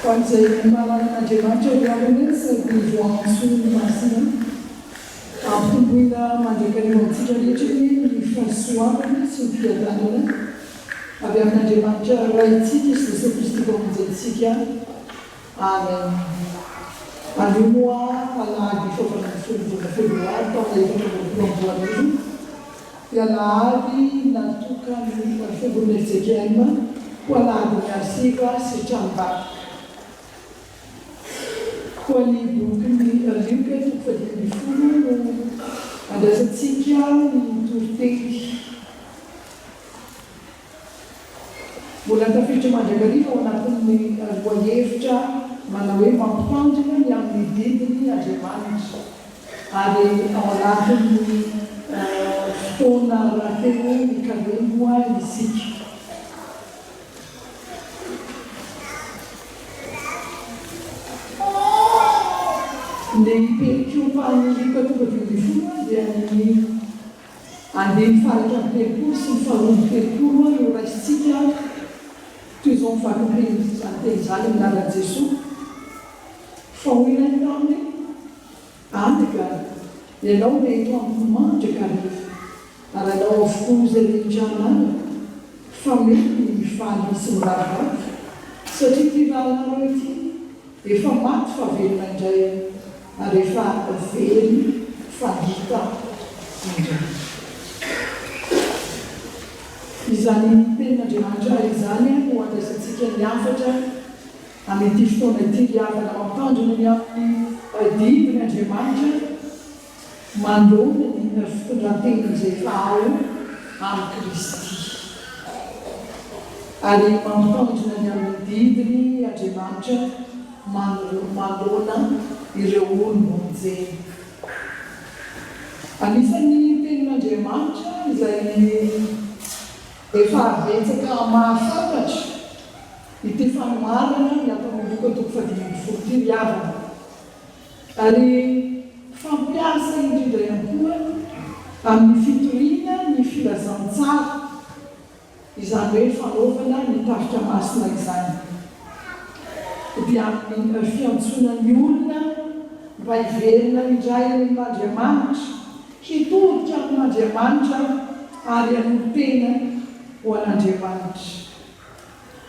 An'izay malan'Andriamanitra hoavana sy voahasoany masina ampitomboina mandraikareo amintsika rehetra hoe ny fahasoavana sy ny fiadanana avy amin'Andriamanitra raintsika izy Jesosy Kristy famonjentsika. Amen. Anio moa alahady fahafanany folonjona febroary taona efatra amboarivo dia alahady natokany febroary Ezekielma ho alahady miarsika sy tranom-baky. Koa ny boky rioka toko fadimy folo no andrasantsika ny toroteny. Mbola tafiditra mandrakariva ao anatin'ny roahevitra manao hoe mampitandrina ny amin'ny didiny Andriamanitra ary ao anatin'ny fotoana rahateo ny karemoa isika. Ny perikompany likotoka fifolo dia ny andeha faritra amin'ny perikolo sy ny faharoa perikolo eo raisitsika toy izao mifakimpeny teny izany minaran'i Jesosy. Fa hoinany taminy andika ianao reheto amin'ny mandraka rehefa ary anao avokoa izay rehetrana fa mety mifaly sy mirahavavy satria ty rahanareo ity efa maty fa velona indray ary efa vely fahita indray. Izany tenin'Andriamanitra izany no andrasantsika ny afatra amin'ity fotoana ity riavana mampitandrina ny amin'ny didin'Andriamanitra mandona ny fitondran-tena izay efa ao amin'ny Kristy ary mampitandrina ny amin'ny didiny Andriamanitra mandona ireo olombonjeny. Anisan'ny tenin'Andriamanitra izay efa betsaka mahafantatra ity fanoharana ny ampanoloka toko fadimy folo ty riavana ary fampiasa indrindra ihany koa amin'ny fitoriana ny filazantsara izany hoe fanaovana ny tafitra masina izany dia amin'ny fiantsonan'ny olona mba hiverina indray amin'Andriamanitra hitodika amin'Andriamanitra ary hanomtena ho an'Andriamanitra.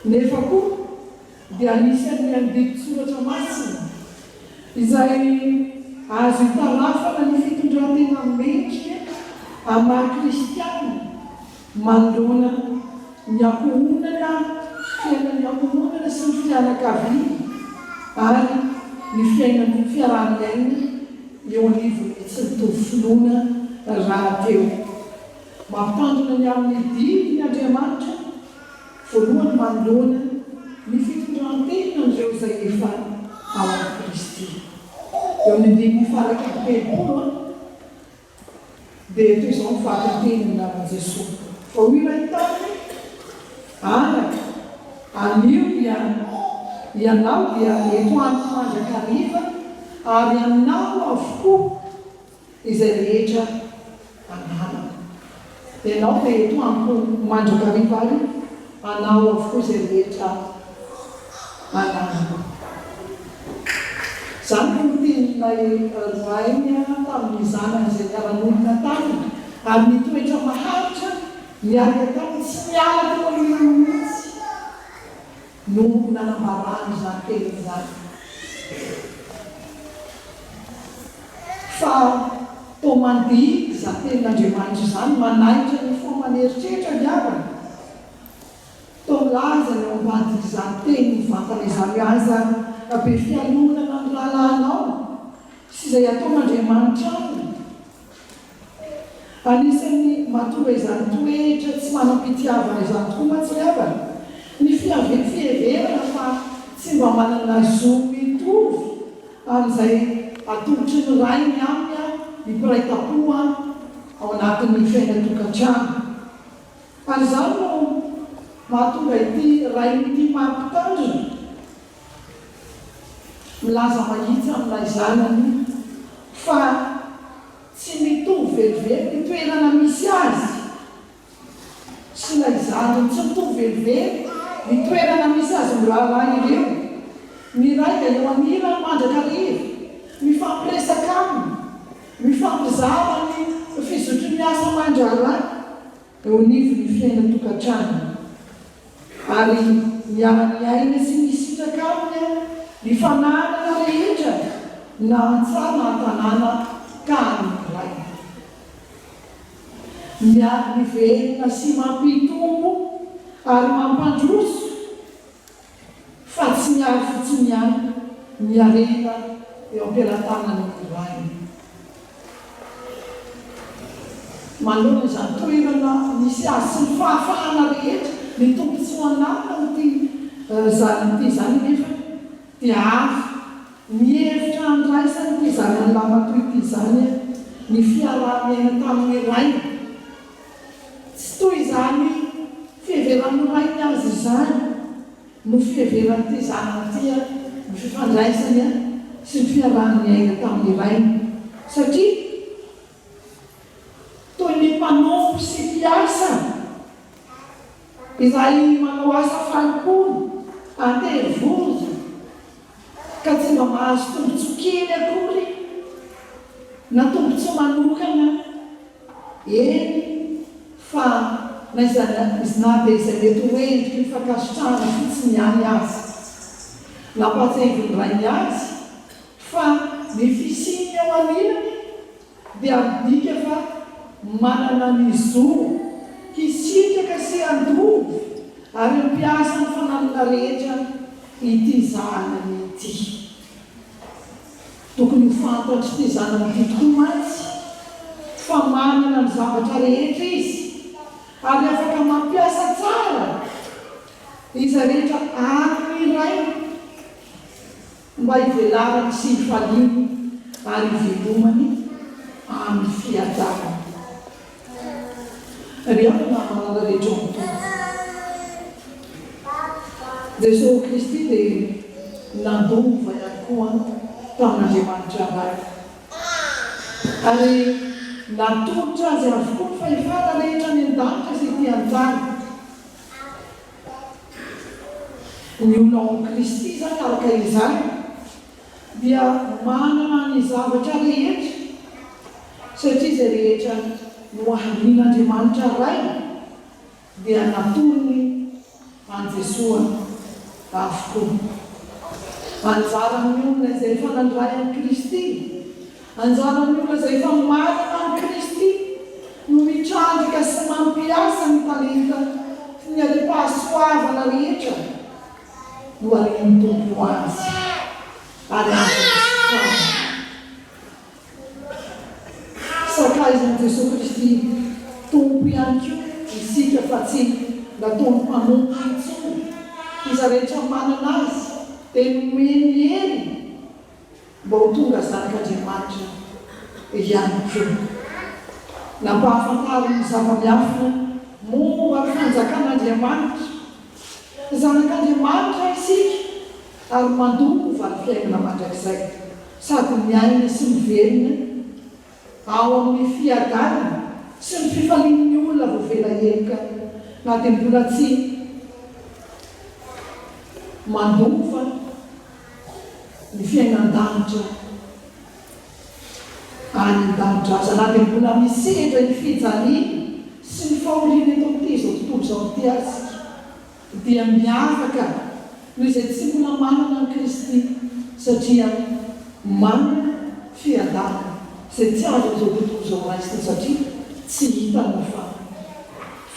Nefa koa dia anisan'ny andiki-tsoratra masina izay azo hitarafana ny fitondran-tena mendrika amin'ny kristiana mandona ny ankohonana fiainan'ny ankohonana sy ny fianakaviana ary ny fiainan'ny fiaraha-miaina eo anivony tsy mitovy finoana rahateo. Mampitandrina ny amin'ny didiny Andriamanitra voalohany mandona ny fitondran-tena ireo izay efa ao amin'ny Kristy. Eo amin'ny didiny faraka telopolo dia toy izao mifakan-teny amin'n'an'i Jesosy. Fa hoy iray tany anaka anio dia ianao dia eto amin'ny mandrakariva ary aminao avokoa izay rehetra ananana. Ianao dia eto amin'ny mandrakariva ary anao avokoa izay rehetra ananana. Zany no teninay roainy tamin'ny zanany izay miara-monina taminy ary nitoetra maharitra miaraka taminy tsy miala teo alohan'ny mihitsy no nanambarany izany teny izany. Fa toa mandihy izany tenin'Andriamanitra izany manaitra ny fomba-eritreritra miavana. Toa milaza ny ambadika izany teny mivantana izany aza be fialonana ny rahalanao sy izay ataon'Andriamanitra aminy. Anisan'ny mahatonga izany toetra tsy manam-pitiavana izany tokoa mahatsiravana ny fiheverana fa tsy mba manana zo mitovy amin'izay atolotry ny rainy aminy hipiraitapoa ao anatin'ny fiaina-tokantrano. Ary izany no mahatonga ity rainy ity mampitandrina milaza mahitsy amin'ilay zanany fa tsy mitovy velively ny toerana misy azy sy ilay zanany tsy mitovy velively ny toerana misy azy miraharaha ireo miray da eo anira mandraka rehetra mifampiresaka aminy mifampizava ny fizotry miasa mandrara eo anivo ny fiaina tokantrano ary miara-ny aina sy misitraka aminy ny fananana rehetra na an-tsara na an-tanàna ka amiray miary ny velona sy mampitombo ary mampandroso fa tsy miary fotsiny ihany miarena eo am-piaratanany iray manolona izany toerana misy azy sy ny fahafahana rehetra ny tompotsy ho anatany ty zany nefa dia avy mihevitra andraisany ty zany any lamatoy ty zany ny fiarahamiaina tamin'ny ray tsy toy zany fiheveran'ny ray ny azy izany no fiheverany ty zanatya ny fifandraisany sy ny fiarahany aina tamin'ny ray satria toy ny mpanompo sy mpiasa izay manao asa fampony antevozo ka tsy mba mahazo tombotsokely akory na tombotso manokana eny fa na izana dia izay mety hoendriky ny fakasitrahana fotsiny ihany azy nampatseviny rainy azy fa ny fisiny ao anilany dia midika fa manana ny zo hisitraka sy andovo ary mpiasa ny fananana rehetra ity zanany ity tokony ho fantatry ty zanany ity tokoa mantsy fa manana ny zavatra rehetra izy ary afaka mampiasa tsara izy rehetra amin'ny ray mba hivelarany sy hifaliny ary hivelomany amin'ny fiadarany riako namanana rehetra amitoa Jesosy Kristy dia nandova ihany koa tamin'Andriamanitra ray ary natolotra azy avokoa ny fahefana rehetra ny an-danitra izay ty an-tany ny olona ao Kristy zany araka izany dia manana ny zavatra rehetra satria izay rehetra no ahalian'Andriamanitra ray dia natolony anjesoa avokoa anjaran'ny olona izay efa nandray an'i Kristy anjaran'ny olona izay efa manana an'i Kristy no mitrandrika sy mampiasa ny talenta sy ny ale-pahasoavana rehetra no arian'ny tompo azy ary sakaizan'i Jesosy Kristy tompo ihany koa isika fa tsy nataony mpanompo intsony iza rehetra manana azy dia nomeny eny mba ho tonga zanak'Andriamanitra ihany koa nampahafantary ny zava-miafina momba ny fanjakan'Andriamanitra zanak'Andriamanitra isika ary mandova ny fiainana mandrakizay sady miaina sy mivelona ao amin'ny fiadanana sy ny fifalian'ny olona voavela erika na dia mbola tsy mandova ny fiainan-danitra any an-danitra aza na dia mbola misedra ny fijaliana sy ny fahoriana eto amin'ity izao tontolo izao ity azy dia miafaka noho izay tsy mbola manana ny Kristy satria manana fiadanana izay tsy azo izao tontolo izao raisina satria tsy hitany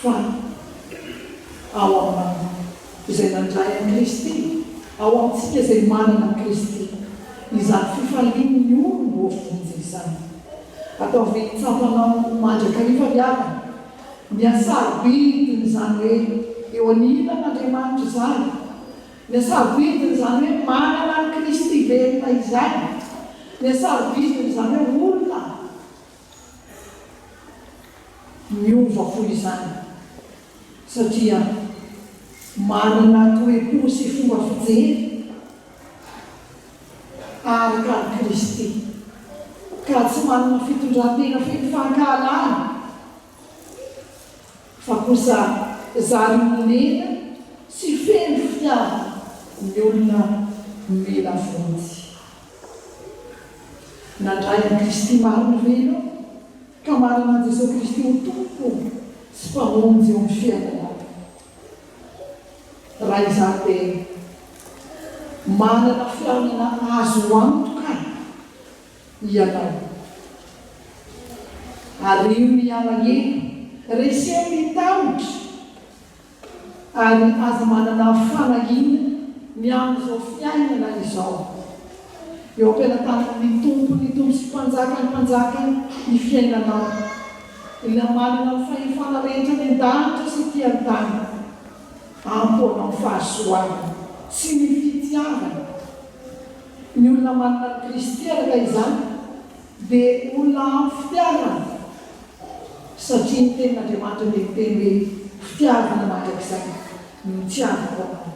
fa ao amin'ny izay nandray an'i Kristy ao amintsika izay manana an'i Kristy izany fifalian'ny olona ovonjy izany atao vetsampanao mandrakariva viavana miasarobidiny zany hoe eo anilan'Andriamanitra izany miasarobidiny zany hoe manana an'i Kristy velona izany miasarobidiny zany hoe olona miova fo izany satria manana toe-po sy fomba fijery araka an'i Kristy ka tsy manana fitondran-tena fety fankahalana fa kosa zary monena sy feno fitiavana ny olona mila vonjy. Nandray ny Kristy mariny velo ka marina an Jesosy Kristy ho tompo sy mpamonjy eo amin'ny fiainana. Raha izany dia manana fiainana azo antoka ianao. Ary io mialagny reseo mitahotra ary azo manana fanahina ny amin'izao fiainana izao. Eo am-pelantanan'ny tompo sy mpanjakany ny fiainanao. Ila manana ny fahefana rehetra ny an-danitra sy ty an-tany. Amponao fahasoavana sy ny fitiavana. Ny olona manana ny Kristy araka izany dia olona amin'ny fitiavana. Satria ny tenin'Andriamanitra dia miteny hoe fitiavana mandrakizay no tiavako anao.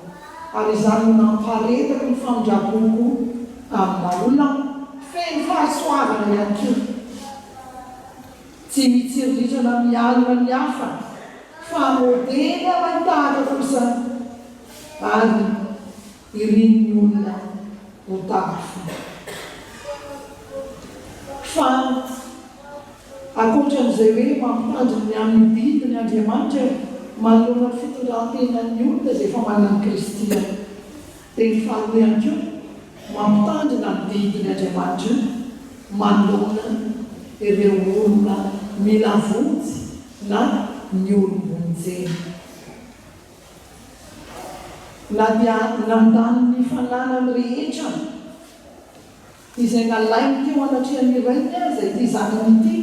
Ary izany no nampaharetako ny famindrapoko amina olona feno fahasoavana ihany koa. Tsy mitsiriritrana mialina ny hafa fa modely mahitahaka kosa ary irin'ny olona ho tafo. Fa ankoatran'izay hoe mampitandriny amin'ny didiny Andriamanitra manoloana ny fitondran-tenan'ny olona izay efa manana Kristy. Dia ny faharoa ihany koa mampitandrina ny didiny Andriamanitra manoloana ireo olona mila vonjy na ny olom-bonjeny. Na dia nandany ny fananany rehetra izay nalainy teo anatrehan'ny rainy aza ity zanany ity,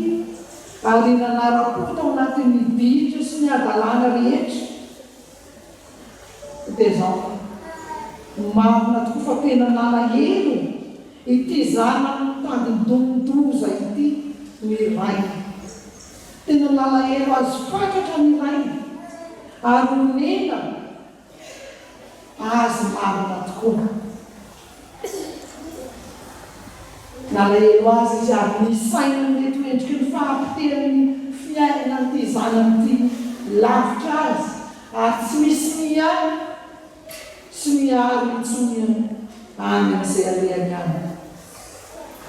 ary nanara-po tao anatin'ny ditra sy ny adalàna rehetra. Dia zao marina tokoa fa tena nalahelo ity zanany tandindomondoza ity ny rainy. Tena nalahelo azo fatratra ny rainy ary nena azy marina tokoa. Nalahelo azy izy ary nisaina mety endriky ny fahampitenany fiainan'ity zananyity lavitra azy ary tsy misy miay sy miary mitsony any amin'izay alehany any.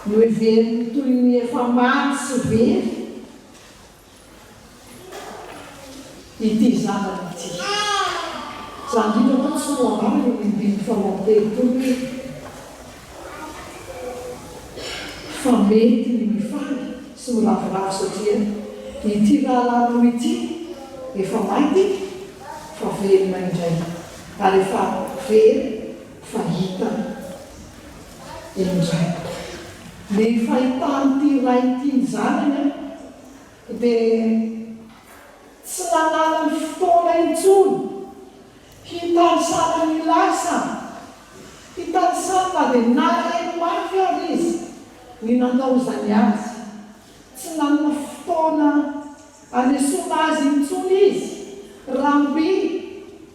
No everiny toy ny efa maty sy very ity zanany ity. Zany indrindra moa tsy moambara eo mibiny famontely toy hoe fa mety ny mifaly sy miravoravo satria ity rahalalo ity efa maity fa velona indray ary efa very fa hita indray. Ny fahitan'ity raity zanany dia tsy nanala ny fotoana intsony hitanisana ny lasa, hitanisana dia nalahelo mafy ary izy ny natao zany azy. Tsy nanana fotoana anesona azy intsony izy ramby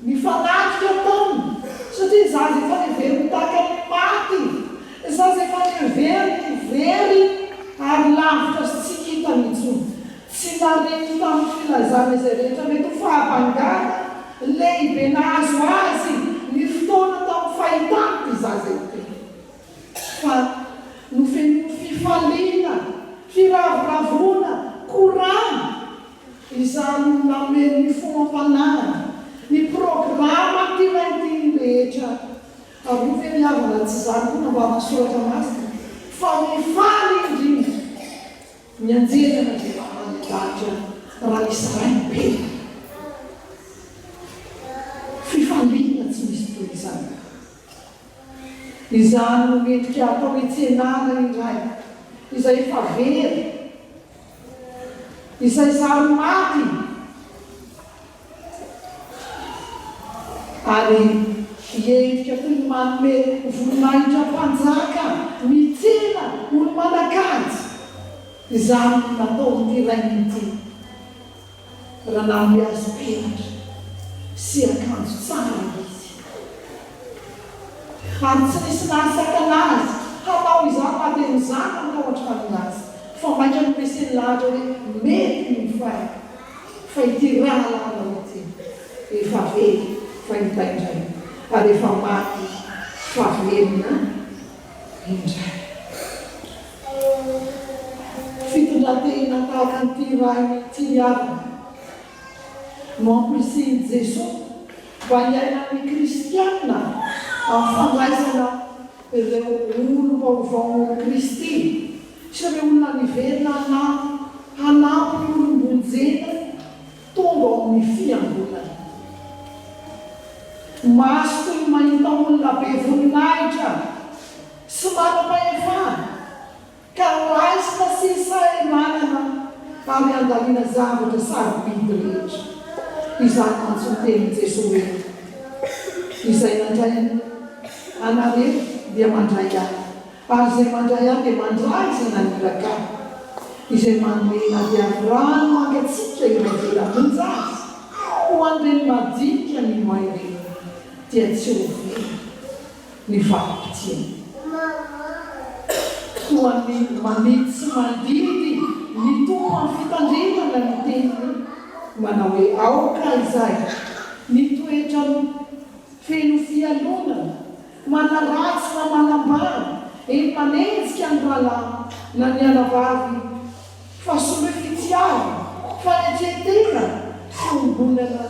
ny fanatrika taony satria zazy efa nevery mitaka ny maty, zazy efa nevery ary lavitra sy tsy hita mitsony. Tsy nareny tamin'ny filazana izay rehetra mety ho fahabangana lehibe nahazo azy ny fotoana tamin'ny fahitany zazy ity. Fa no feno fifaliana, firavoravona, korana izany nameny ny fomam-panahiny, ny programa ty rehetra. Ary no feniavana tsy zany koa nambara soratra masina fa mifaly indrindra ny anjerana dia manandahatra raha misy rainy be. Fifaliana tsy misy toy izany. Izany no mendrika atao hitsenana indray izay efa very, izay zary maty ary hiendrika toy ny manome voninahitra mpanjaka mitsena olo manakajy. Izany no natao ny rainy ity raha nanome azy peratra sy akanjo tsara izy. Ary tsy nisy nahasakana azy hanao izany mandeha mizaka amin'ny ohatra aminazy fa mainka no meseny lahatra hoe mety mifay fa ity rahalala ity efa very fa hitaindray ary efa maty favelona indray. Fitondratena tahaka nyity rainy ty avana no ampirisiny Jesosy mba hiaina ny kristiana amin'ny fandraisana ireo olo-baovao Kristy sy ireo olona niverina hanampy ny olombonjena tonga ao amin'ny fiangonana. Maso toy mahita olona be voninahitra sy manam-pahefana ka raisina sy sahiranana ary andaliana zavatra sarobidy rehetra. Izany antso teny Jesosy izay mandray anareo dia mandray ahy, ary izay mandray ahy dia mandray izay naniraka ahy, izay manome nadiavy rano mangatsika irevelam-ponjy ho an'ireny madinika ny maireny dia tsy ho very ny valim-potiana. Ho an'ny manidy sy mandidy ny tompo amin'ny fitandremana ny teniny manao hoe aoka izay ny toetra feno fialonana manaratsy na manambara manenjika ny rahalahy na ny anavavy fa some fitiavana fanetretena fiombonana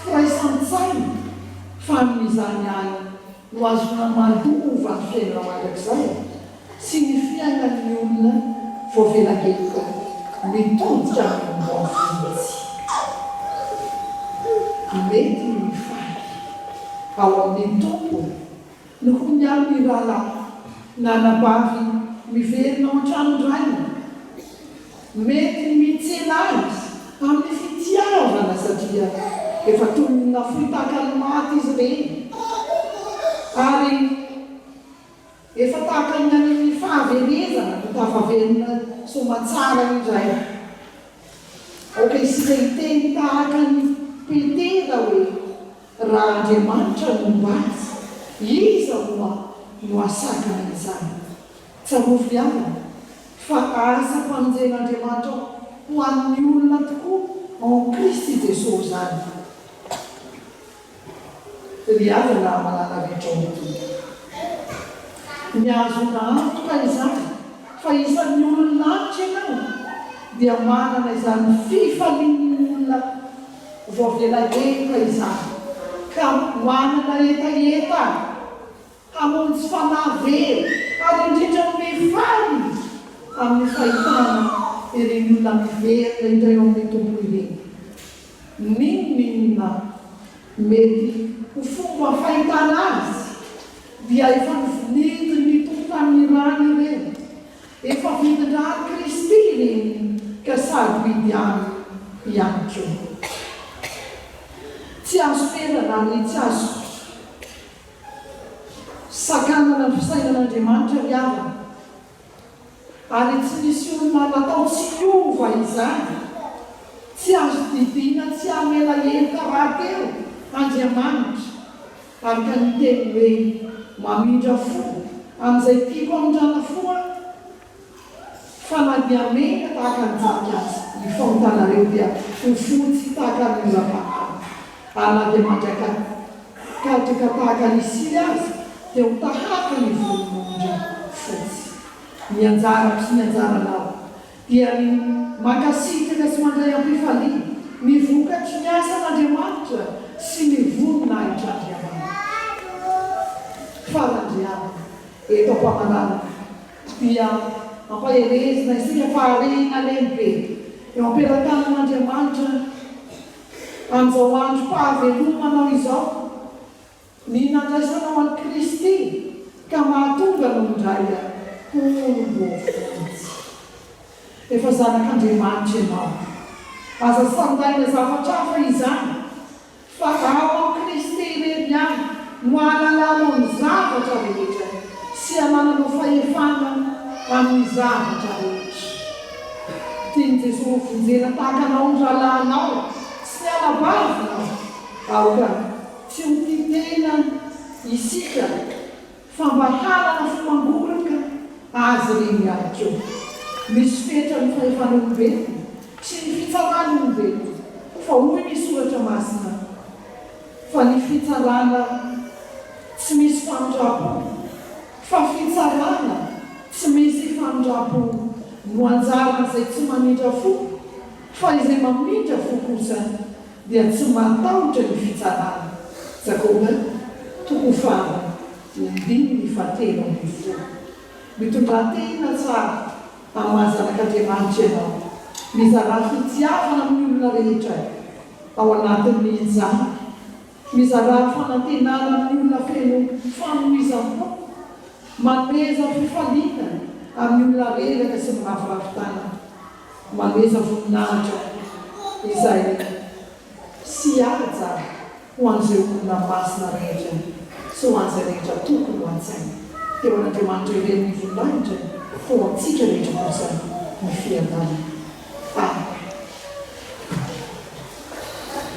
firaisan-tsaina fa amin'izany any no azona mandova ny fiainana mandrakizay sy ny fiainan'ny olona voavelakelika mitodika amin'ny moafinitsy. Mety mifaly ao amin'ny tompo no ho miaro ny rahalahy na anabavy miverina ao an-tranondraina, mety mitsena azy amin'ny fitiavana satria efa tonina foy tahaka ny maty izy reny, ary efa tahaka ny amin'ny fahaverezana no tafaverina somatsara indray. Oka isika hiteny tahaka ny Petera hoe raha Andriamanitra momba azy, iza no asakana izany. Tsarovy avana fa asa famonjen'Andriamanitra ho an'ny olona tokoa ao Kristy Jesosy zany. Ry avana malala rehetra ao toy miazona antoka izany fa isan'ny olona antitra ianao dia manana izany fifalian'ny olona voavelakelika izany ka manana etaeta hamonjy fanavery ary indrindra mifaly amin'ny fahitana ireny olona miverina indray ao amin'ny tompo ireny. Ninona mety ho fomba fahitana azy dia efa nividy ny tompo amin'ny rano ireny, efa vidindrany Kristy ireny ka sady vidy any ihany koa. Tsy azo perana ny tsy azo sakanana ny fisainan'Andriamanitra ry avana, ary tsy misy olona natao tsy hiova izany, tsy azo didina, tsy hamela hevitra rahateo Andriamanitra, ary ka ny teny hoe mamindra fo amin'izay tiako amindrana foa fa na dia mena tahaka ny jaky azy ny fahontanareo dia ho fotsy tahaka ny oram-pahana, ary na dia mandraka katraka tahaka ny sily azy dia ho tahaka ny volon'ondra fotsy. Ny anjara sy ny anjaranao dia ny mankasitraka sy mandray am-pifalia, ny vokatry ny asan'Andriamanitra sy ny voninahitran'Andriamanitra. Farandriana eto am-pamanana dia ampaherezina isika faharena lehibe eo am-pelantanan'Andriamanitra amin'izao andro fahavelomanao izao, ny nandraisanao an'i Kristy ka mahatonga no indray olombontsy. Efa zanak'Andriamanitra ianao, aza sandaina zavatra hafa izany fa ao amin'ny Kristy irery ihany no ahalalao ny zavatra rehetra sy hananao fahefana amin'ny zavatra rehetra. Tiany Jesosy vonjena tahaka anao ny rahalahinao sy ny alabavinao, aoka tsy ho titena isika fa mba hanana fomangoraka azy reny ihany koa. Misy fetra ny fahefan'olombelona sy ny fitsaran'olombelona, fa hoy ny soratra masina fa ny fitsarana tsy misy fanondrapo fa fitsarana tsy misy fanondrapo no anjarana izay tsy manindra fo fa izay mamindra fo kosa dia tsy matahotra ny fitsarana Jakoba toko faha 5:10 mitondran-tena tsara amahazanak'Andriamanitra ianao mizara fitiavana amin'ny olona rehetra ao anatin'ny izany mizara fanantenana amin'ny olona feno fanomezam-po manomeza fifaliana amin'ny olona reraka sy miravorafitana manomeza voninahitra izay sy aja ho an'izay olona masina rehetra sy ho an'izay rehetra tokony ho an-tsaina teo an'Andriamanitra ireny ny voninahitra ho antsika rehetra kosa ny fiadanana